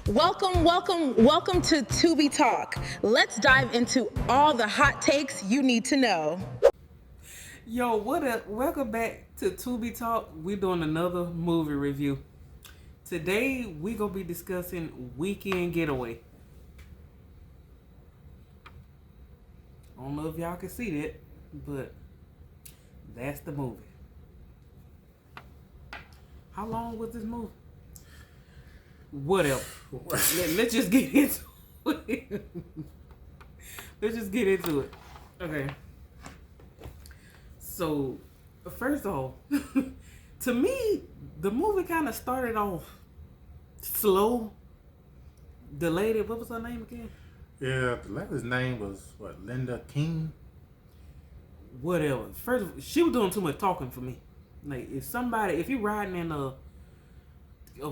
Welcome to Tubi Talk. Let's dive into all the hot takes you need to know. Yo, what up? Welcome back to Tubi Talk. We're doing another movie review. Today, we're going to be discussing Weekend Getaway. I don't know if y'all can see that, but that's the movie. How long was this movie? Whatever. Let's just get into it. Let's just get into it. Okay. So, first off, to me, the movie kind of started off slow. The lady, what was her name again? Yeah, the lady's name was Linda King. Whatever. First, she was doing too much talking for me. Like, if you're riding in a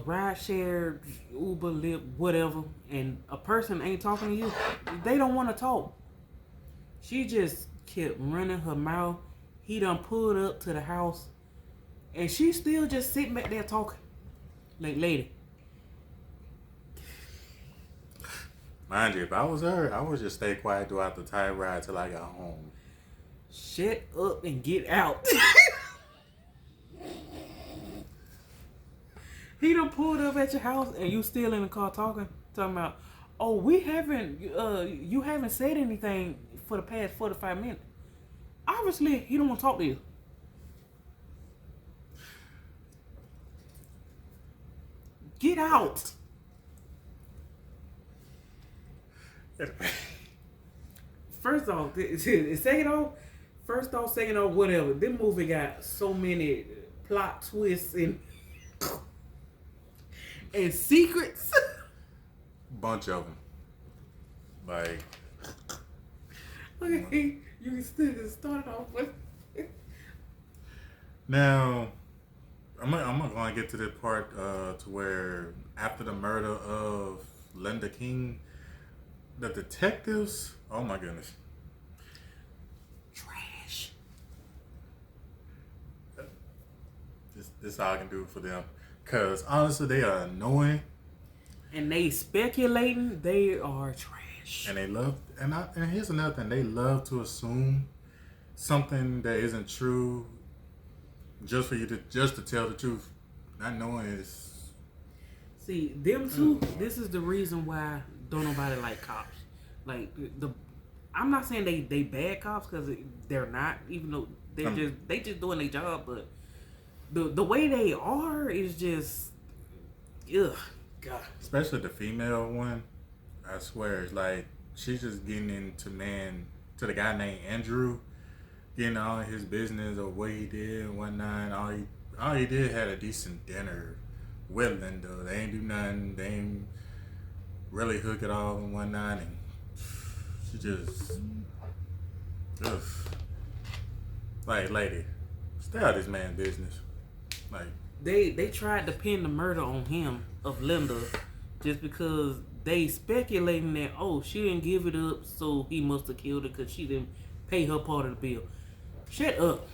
ride share, Uber, Lyft, whatever, and a person ain't talking to you, they don't want to talk. She just kept running her mouth. He done pulled up to the house, and she still just sitting back there talking. Like, lady. Mind you, if I was her, I would just stay quiet throughout the entire ride till I got home. Shut up and get out. He done pulled up at your house and you still in the car talking about, oh, you haven't said anything for the past 45 minutes. Obviously, he don't want to talk to you. Get out. First off, second off, whatever. This movie got so many plot twists and secrets. Bunch of them. Like, Okay, you can still start off with. now, I'm not going to get to the part to where after the murder of Linda King, the detectives, oh my goodness. Trash. This is all I can do for them. Because honestly, they are annoying. And they speculating, they are trash. And they love, and here's another thing, they love to assume something that isn't true just for you to tell the truth. Not knowing is. See, them two, this is the reason why don't nobody like cops. Like, I'm not saying they bad cops, because they're not, even though they just doing their job, but the way they are is just, ugh, God. Especially the female one, I swear, it's like she's just getting into the guy named Andrew, getting all his business of what he did and whatnot. All he did had a decent dinner with Linda. They ain't do nothing. They ain't really hook it all and whatnot, and she just, ugh. Like, lady, stay out of this man's business. Like, They tried to pin the murder on him of Linda just because they speculating that, oh, she didn't give it up, so he must have killed her because she didn't pay her part of the bill. Shut up.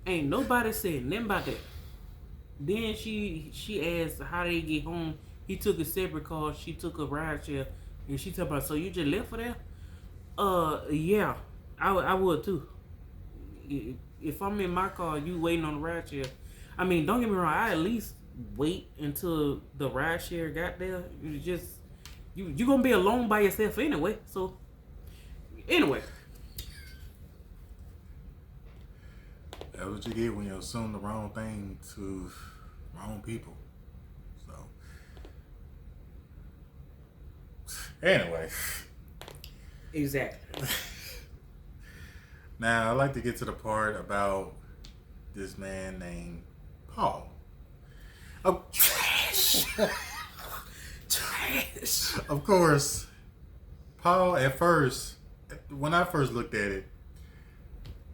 Ain't nobody said nothing about that. Then she asked how they get home. He took a separate car. She took a ride share, and she talked about, so you just left for that? Yeah, I would too. If I'm in my car, you waiting on the ride share. I mean, don't get me wrong. I at least wait until the ride share got there. You gonna be alone by yourself anyway. So anyway, that's what you get when you assume the wrong thing to wrong people. So, anyway. exactly. Now, I'd like to get to the part about this man named Paul. Oh, Trash. Trash. of course, Paul, at first, when I first looked at it,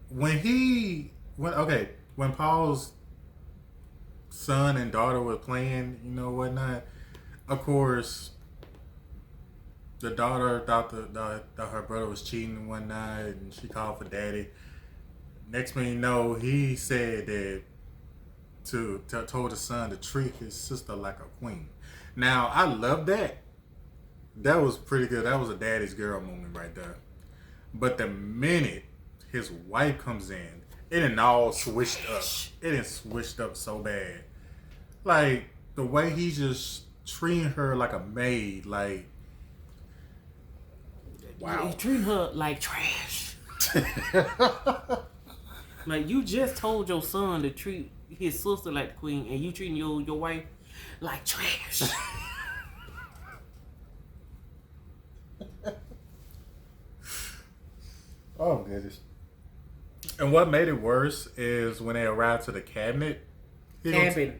when Paul's son and daughter were playing, whatnot, of course, the daughter thought that her brother was cheating and whatnot, and she called for daddy. Next thing you know, he said that told his son to treat his sister like a queen. Now I love that. That was pretty good. That was a daddy's girl moment right there. But the minute his wife comes in, it didn't all switched up. It didn't switched up so bad. Like the way he just treating her like a maid, like wow. He treating her like trash. Like you just told your son to treat his sister like the queen, and you treating your wife like trash. Oh goodness. And what made it worse is when they arrived to the cabinet. Cabinet,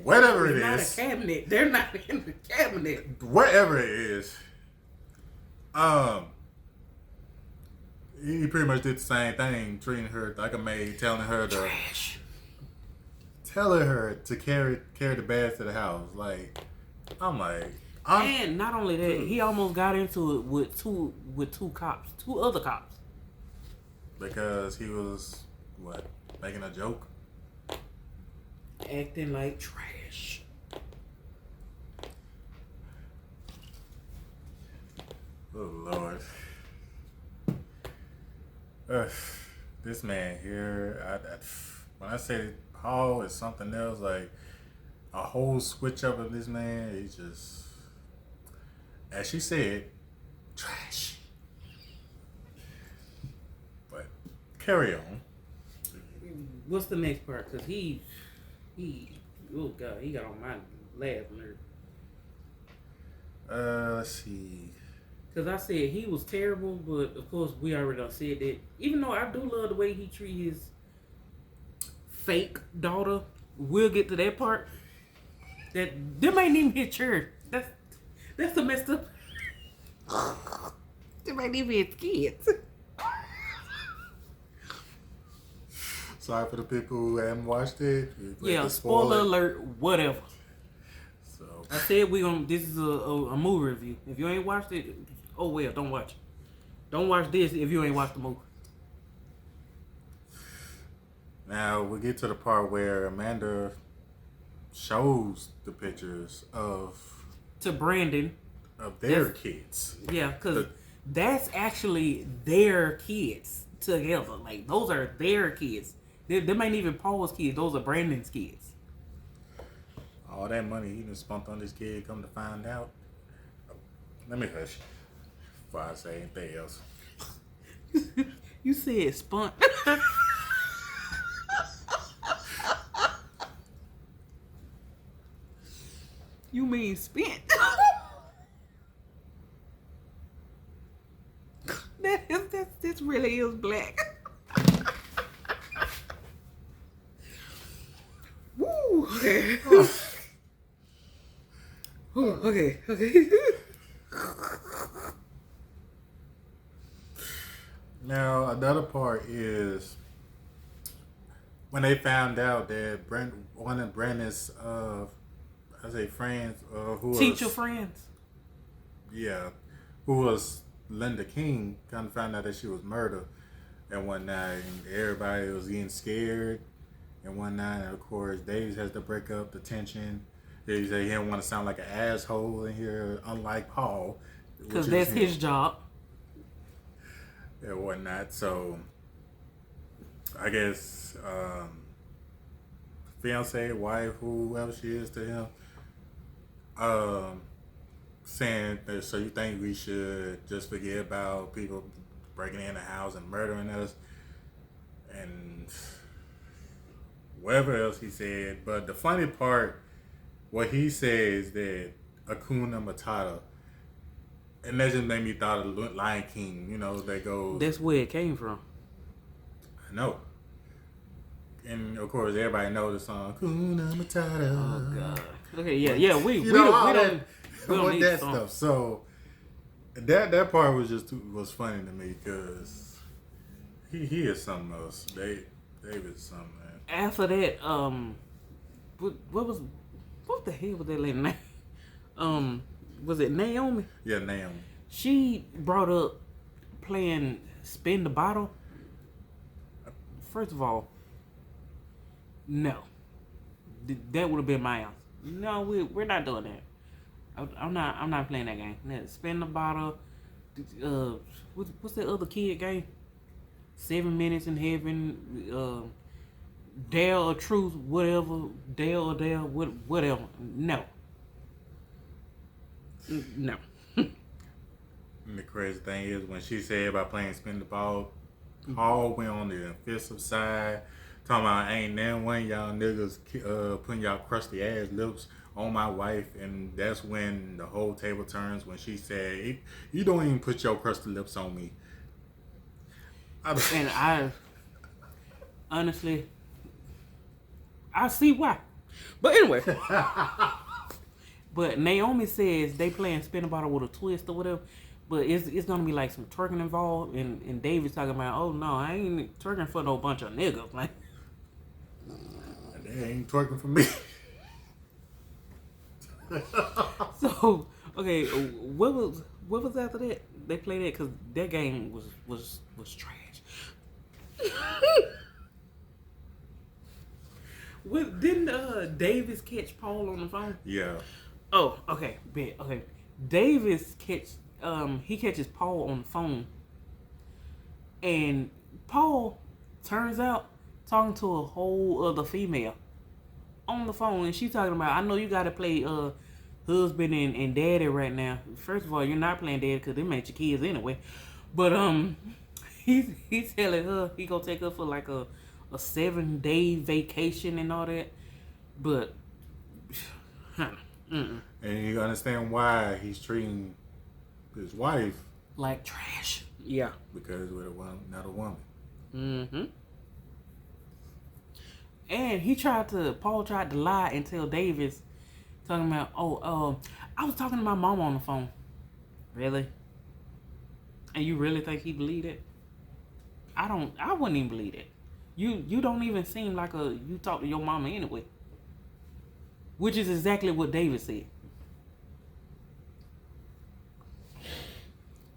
whatever it is. It's not a cabinet. They're not in the cabinet. Whatever it is. He pretty much did the same thing, treating her like a maid, telling her to carry the bags to the house. Like, and not only that, he almost got into it with two other cops. Because he was making a joke? Acting like trash. Oh Lord. This man here, when I say Paul is something else, like a whole switch up of this man, he's just, as she said, trash. But carry on. What's the next part? Because he, oh God, he got on my last nerve. Let's see. Because I said he was terrible, but of course we already done said that. Even though I do love the way he treat his fake daughter, we'll get to that part. That them ain't even his church. That's the messed up. Them ain't even his kids. Sorry for the people who haven't watched it. Yeah, spoiler alert, whatever. So I said this is a movie review. If you ain't watched it, oh well, don't watch it. Don't watch this if you ain't watched the movie. now we get to the part where Amanda shows the pictures To Brandon. of their kids. Yeah, because that's actually their kids together. Like, those are their kids. Them ain't even Paul's kids. Those are Brandon's kids. All that money he done spent on this kid, come to find out. Let me hush before I say anything else. You said spunk. You mean spent. This really is black. Woo. Okay. Okay. Now another part is when they found out that one of Brandon's friends who Teacher was, friends. yeah, who was Linda King, kind of found out that she was murdered and whatnot, and everybody was getting scared and whatnot. And of course, Davis has to break up the tension. He said he didn't want to sound like an asshole in here, unlike Paul, Because that's his job. And whatnot. So I guess fiance, wife, whoever she is to him, saying that, so you think we should just forget about people breaking in the house and murdering us and whatever else he said. But the funny part, what he says that Hakuna Matata, and that just made me thought of Lion King, you know, that goes... That's where it came from. I know. And of course, everybody knows the song Hakuna Matata. Oh God. Okay, yeah, we you know, all don't need that song. stuff. So that part was just was funny to me because he is something else. David is something. After that, what the hell was that lady name? Was it Naomi? Yeah, Naomi. She brought up playing Spin the Bottle. First of all, No. That would have been my answer. No, we're not doing that. I'm not playing that game. Spin the bottle. What's that other kid game? 7 Minutes in Heaven. Dare or Truth, whatever. Dare or Dare, whatever. No. No. And the crazy thing is, when she said about playing spin the ball, Paul went on the offensive side, talking about ain't none one of y'all niggas putting y'all crusty ass lips on my wife, and that's when the whole table turns when she said, "You don't even put your crusty lips on me." And I honestly, I see why. But anyway. But Naomi says they playing spin the bottle with a twist or whatever. But it's gonna be like some twerking involved, and David's talking about, oh no, I ain't twerking for no bunch of niggas. Like, they ain't twerking for me. So okay, what was after that? They played that because that game was trash. Didn't Davis catch Paul on the phone? Yeah. Oh, okay, bet. Okay, Davis catches Paul on the phone, and Paul turns out talking to a whole other female on the phone, and she's talking about, I know you got to play husband and daddy right now. First of all, you're not playing daddy because them ain't your kids anyway. But he's telling her he gonna take her for like a 7-day vacation and all that. But and you understand why he's treating his wife like trash. Yeah, because with not a woman. Mm-hmm. And Paul tried to lie and tell Davis, talking about, I was talking to my mom on the phone. Really? And you really think he believed it? I wouldn't even believe it. You don't even seem like you talk to your mama anyway. Which is exactly what David said.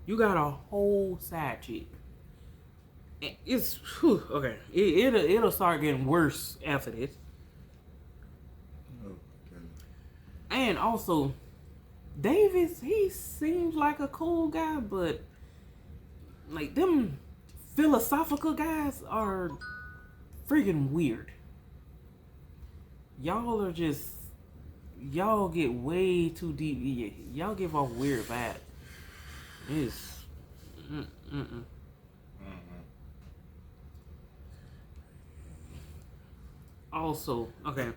You got a whole side chick. It's okay. It'll start getting worse after this. Okay. And also, Davis, he seems like a cool guy, but like them philosophical guys are freaking weird. Y'all get way too deep. Y'all give off weird vibes. It's Also, okay.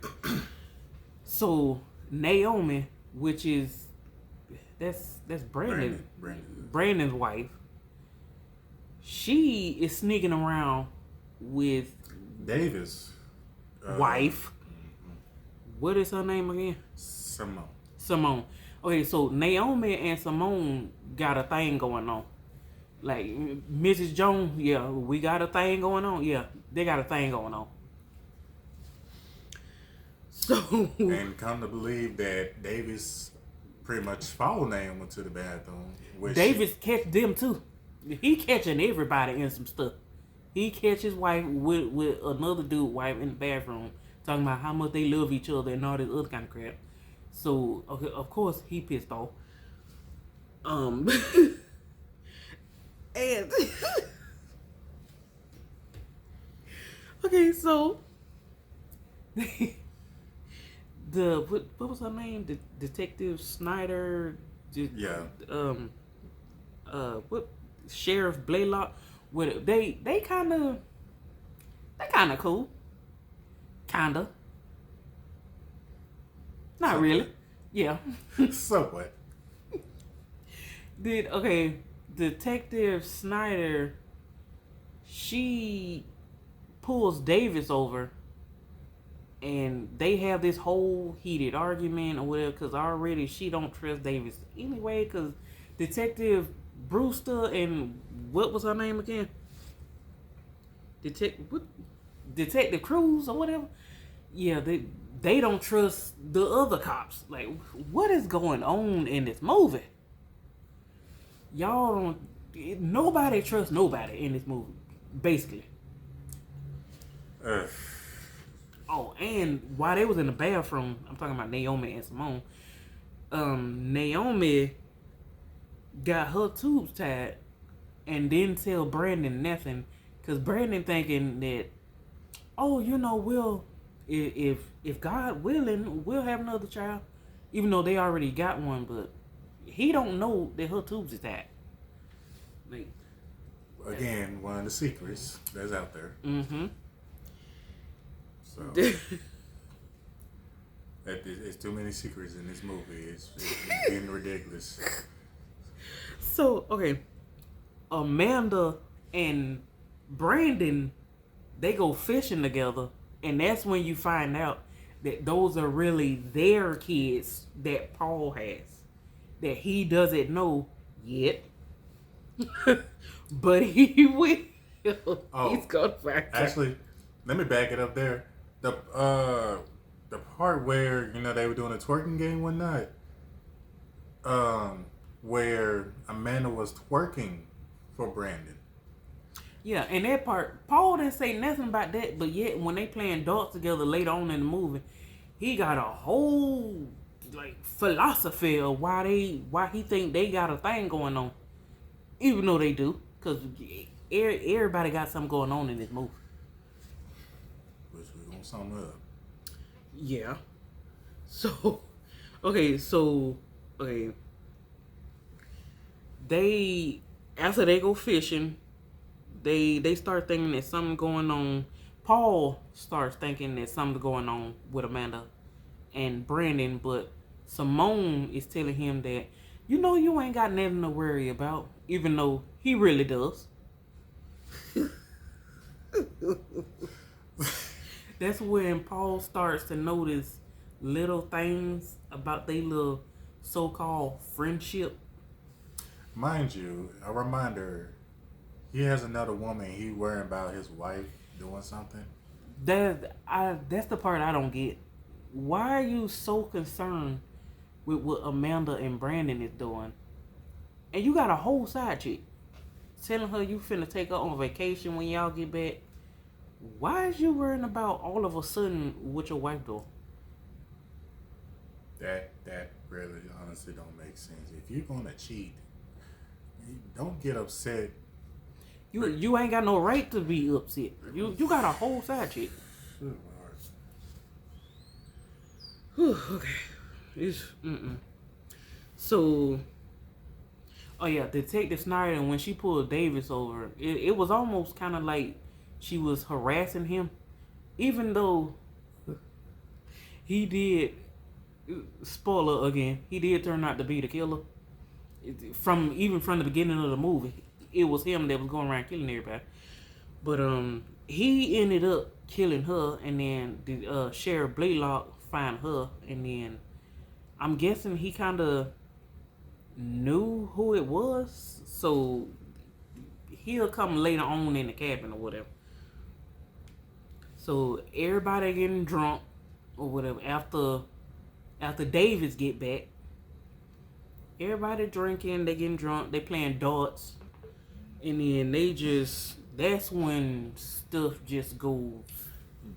So Naomi, which is that's Brandon's wife. She is sneaking around with Davis' wife. What is her name again? Simone. Okay, so Naomi and Simone got a thing going on. Like Mrs. Jones, yeah, we got a thing going on. Yeah, they got a thing going on. So and come to believe that Davis pretty much followed Naomi to the bathroom. Davis catch them too. He catching everybody in some stuff. He catch his wife with another dude wife in the bathroom, talking about how much they love each other and all this other kind of crap. So okay, of course he pissed off. And okay, so what was her name? Detective Snyder. What Sheriff Blaylock? What they kind of cool. Kinda. Not really. Yeah. So what? Detective Snyder, she pulls Davis over, and they have this whole heated argument or whatever, because already she don't trust Davis anyway, because Detective Brewster and what was her name again? Detective Cruz or whatever? Yeah, they don't trust the other cops. Like, what is going on in this movie? Nobody trusts nobody in this movie, basically. Oh, and while they was in the bathroom, I'm talking about Naomi and Simone. Naomi got her tubes tied and didn't tell Brandon nothing, cause Brandon thinking that, oh, we'll if God willing, we'll have another child, even though they already got one, but he don't know that her tubes is tied. Like, again, one of the secrets that's out there. mm-hmm. So it's too many secrets in this movie. It's getting ridiculous. So okay, Amanda and Brandon, they go fishing together, and that's when you find out that those are really their kids that Paul has, that he doesn't know yet, but he will. He's gonna find out. Actually, let me back it up there. The part where they were doing a twerking game one night, where Amanda was twerking for Brandon. Yeah, and that part, Paul didn't say nothing about that, but yet when they playing darts together later on in the movie, he got a whole philosophy of why he think they got a thing going on, even though they do, because everybody got something going on in this movie. Which we're gonna sum up. Yeah. So, okay. After they go fishing, they start thinking that something going on. Paul starts thinking that something's going on with Amanda and Brandon, but Simone is telling him that you ain't got nothing to worry about, even though he really does. That's when Paul starts to notice little things about their little so-called friendship. Mind you, a reminder, he has another woman. He worrying about his wife doing something. That's the part I don't get. Why are you so concerned with what Amanda and Brandon is doing? And you got a whole side chick telling her you finna take her on vacation when y'all get back. Why is you worrying about all of a sudden what your wife doing? That really honestly don't make sense. If you're gonna cheat, don't get upset. You ain't got no right to be upset. You got a whole side chick. Good Lord. Okay. So, oh yeah, Detective Snyder, when she pulled Davis over, it was almost kind of like she was harassing him, even though he did. Spoiler again. He did turn out to be the killer. From the beginning of the movie, it was him that was going around killing everybody. But he ended up killing her, and then the Sheriff Blaylock find her, and then I'm guessing he kind of knew who it was, so he'll come later on in the cabin or whatever. So everybody getting drunk or whatever after Davis get back. Everybody drinking, they getting drunk, they playing darts, and then that's when stuff just goes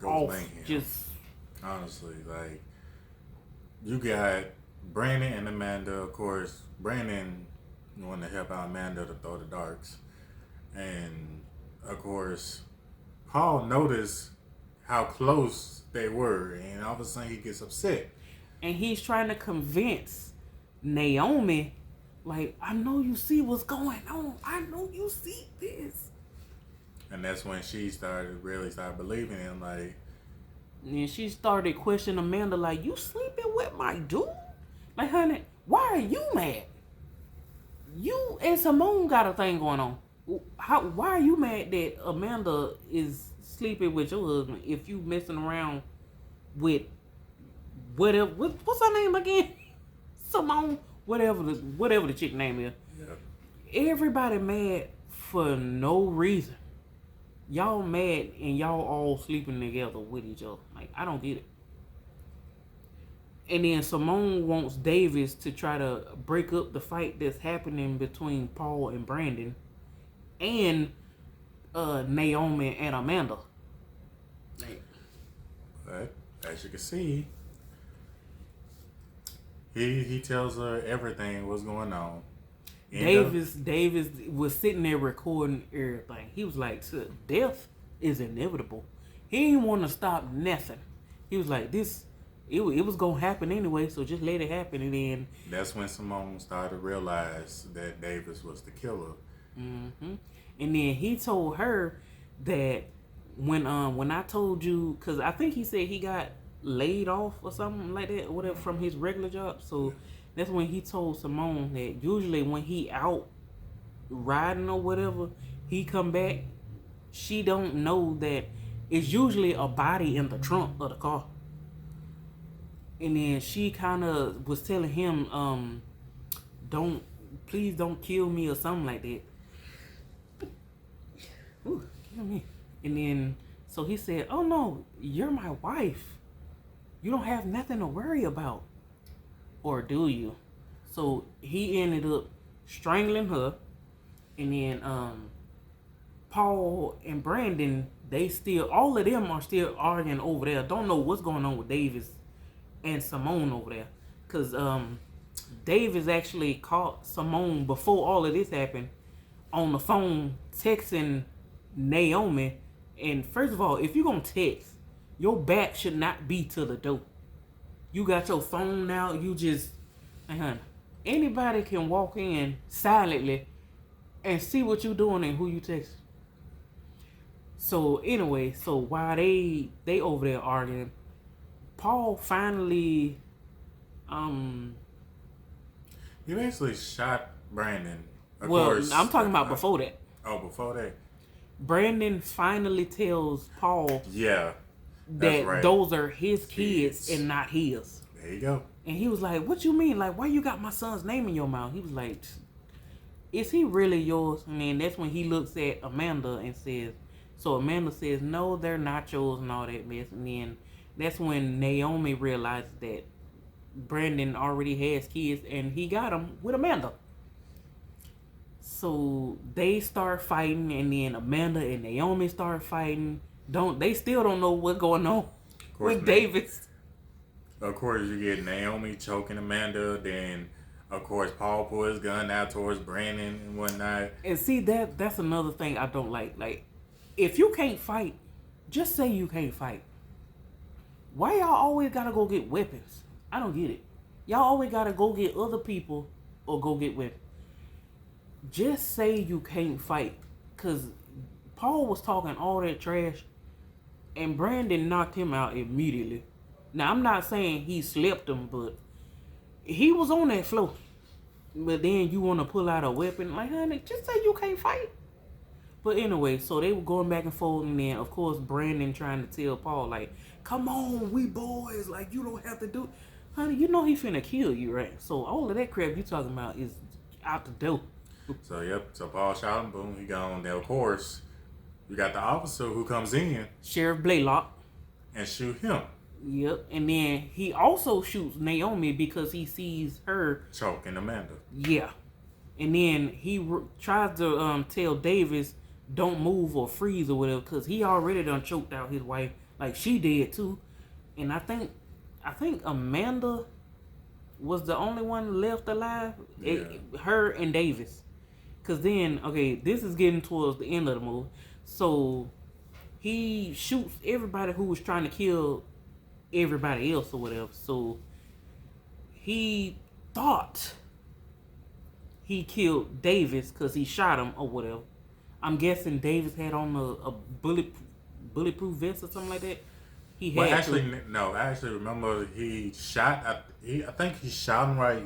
off. mayhem. Just honestly, you got Brandon and Amanda. Of course, Brandon wanting to help out Amanda to throw the darts, and of course, Paul noticed how close they were, and all of a sudden he gets upset. And he's trying to convince Naomi, I know you see what's going on. I know you see this. And that's when she started believing him. And she started questioning Amanda, you sleeping with my dude? Honey, why are you mad? You and Simone got a thing going on. Why are you mad that Amanda is sleeping with your husband if you messing around with whatever? What's her name again? Simone, whatever the chick name is. Yeah. Everybody mad for no reason. Y'all mad and y'all all sleeping together with each other. I don't get it. And then Simone wants Davis to try to break up the fight that's happening between Paul and Brandon and Naomi and Amanda. But as you can see, he tells her everything what's going on. Davis was sitting there recording everything. He was like, "So, death is inevitable." He didn't want to stop nothing. He was like, it was gonna happen anyway, so just let it happen. And then that's when Simone started to realize that Davis was the killer. Mm-hmm. And then he told her that when I told you, because I think he said he got laid off or something like that, or whatever, from his regular job. So that's when he told Simone that usually when he out riding or whatever, he come back, she don't know that it's usually a body in the trunk of the car. And then she kind of was telling him, please don't kill me or something like that. Ooh, kill me. And then, so he said, "Oh no, you're my wife. You don't have nothing to worry about. Or do you?" So he ended up strangling her. And then, Paul and Brandon, all of them are still arguing over there. Don't know what's going on with Davis and Simone over there. Because, Davis actually caught Simone before all of this happened on the phone texting Naomi. And first of all, if you're gonna text, your back should not be to the door. You got your phone out, you just, anybody can walk in silently and see what you doing and who you text. So anyway, so while they over there arguing, Paul finally He basically shot Brandon. Of well, course, I'm talking about before that. Oh, before that. Brandon finally tells Paul that right. those are his kids and not his. There you go. And he was like, "What you mean? Like, why you got my son's name in your mouth?" He was like, "Is he really yours?" And then that's when he looks at Amanda and says, so Amanda says, "No, they're not yours," and all that mess. And then that's when Naomi realizes that Brandon already has kids and he got them with Amanda. So they start fighting, and then Amanda and Naomi start fighting. They still don't know what's going on with Davis. Of course, you get Naomi choking Amanda. Then, of course, Paul pulls his gun out towards Brandon and whatnot. And see, that's another thing I don't like. Like, if you can't fight, just say you can't fight. Why y'all always gotta go get weapons? I don't get it. Y'all always gotta go get other people or go get weapons. Just say you can't fight. Because Paul was talking all that trash and Brandon knocked him out immediately. Now, I'm not saying he slept him, but he was on that floor. But then you want to pull out a weapon. Like, honey, just say you can't fight. But anyway, so they were going back and forth. And then, of course, Brandon trying to tell Paul, like, "Come on, we boys. Like, you don't have to do it." Honey, you know he finna kill you, right? So all of that crap you talking about is out the door. So Paul shot him, boom, he gone. Now, of course, you got the officer who comes in. Sheriff Blaylock. And shoot him. Yep. And then he also shoots Naomi because he sees her choking Amanda. Yeah. And then he tries to tell Davis, don't move or freeze or whatever, because he already done choked out his wife. Like, she did too. And I think Amanda was the only one left alive. Yeah. Her and Davis. Because then, okay, this is getting towards the end of the movie. So he shoots everybody who was trying to kill everybody else or whatever. So he thought he killed Davis because he shot him or whatever. I'm guessing Davis had on a bulletproof vest or something like that. I actually remember he shot. I think he shot him right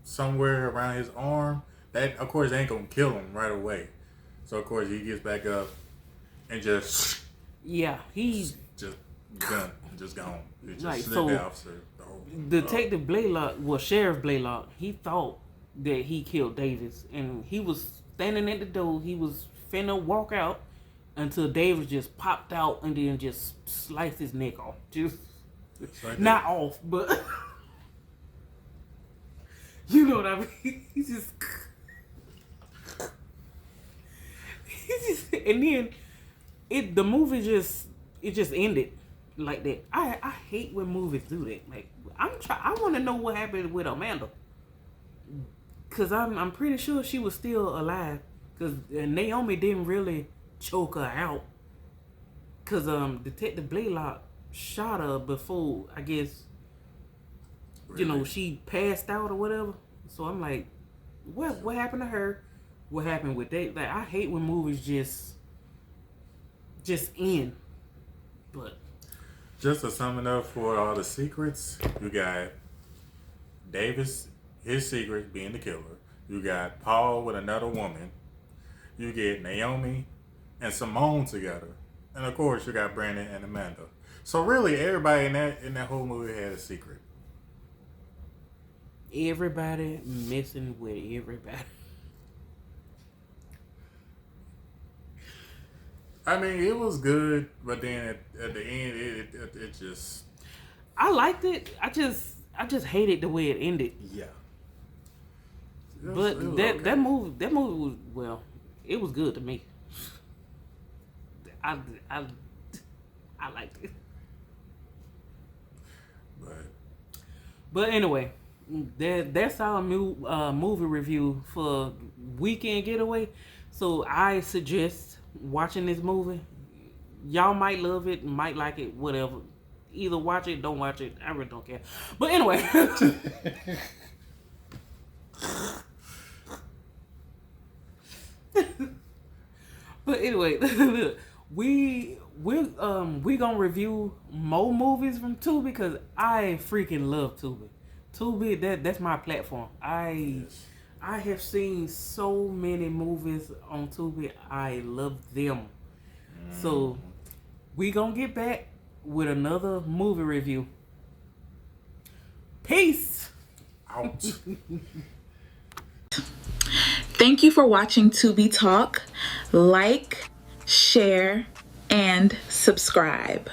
somewhere around his arm. That, of course, ain't gonna kill him right away. So of course he gets back up and just he's just gone. He just like, slid so the officer. Detective Blaylock, Sheriff Blaylock, he thought that he killed Davis, and he was standing at the door. He was finna walk out until Davis just popped out and then just sliced his neck off. Just like not off, but you know what I mean. He just and then the movie just ended. like that. I hate when movies do that. Like I want to know what happened with Amanda, cause I'm pretty sure she was still alive. Cause Naomi didn't really choke her out. Cause Detective Blaylock shot her before, I guess. Really? You know, she passed out or whatever. So I'm like, what happened to her? What happened with that? Like, I hate when movies just end. But Just to sum it up for all the secrets, you got Davis, his secret being the killer. You got Paul with another woman. You get Naomi and Simone together. And of course you got Brandon and Amanda. So really everybody in that whole movie had a secret. everybody messing with everybody. I mean, it was good, but then at the end, it just I liked it. I just hated the way it ended. yeah. But that movie was, well, it was good to me. I liked it. But anyway, that's our new movie review for Weekend Getaway. So I suggest watching this movie. Y'all might love it, might like it, whatever. Either watch it, don't watch it. I really don't care. But anyway. But anyway, we're gonna review more movies from Tubi because I freaking love Tubi. Tubi, that's my platform. I have seen so many movies on Tubi. I love them. So we gonna get back with another movie review. Peace. Out. Thank you for watching Tubi Talk. Like, share, and subscribe.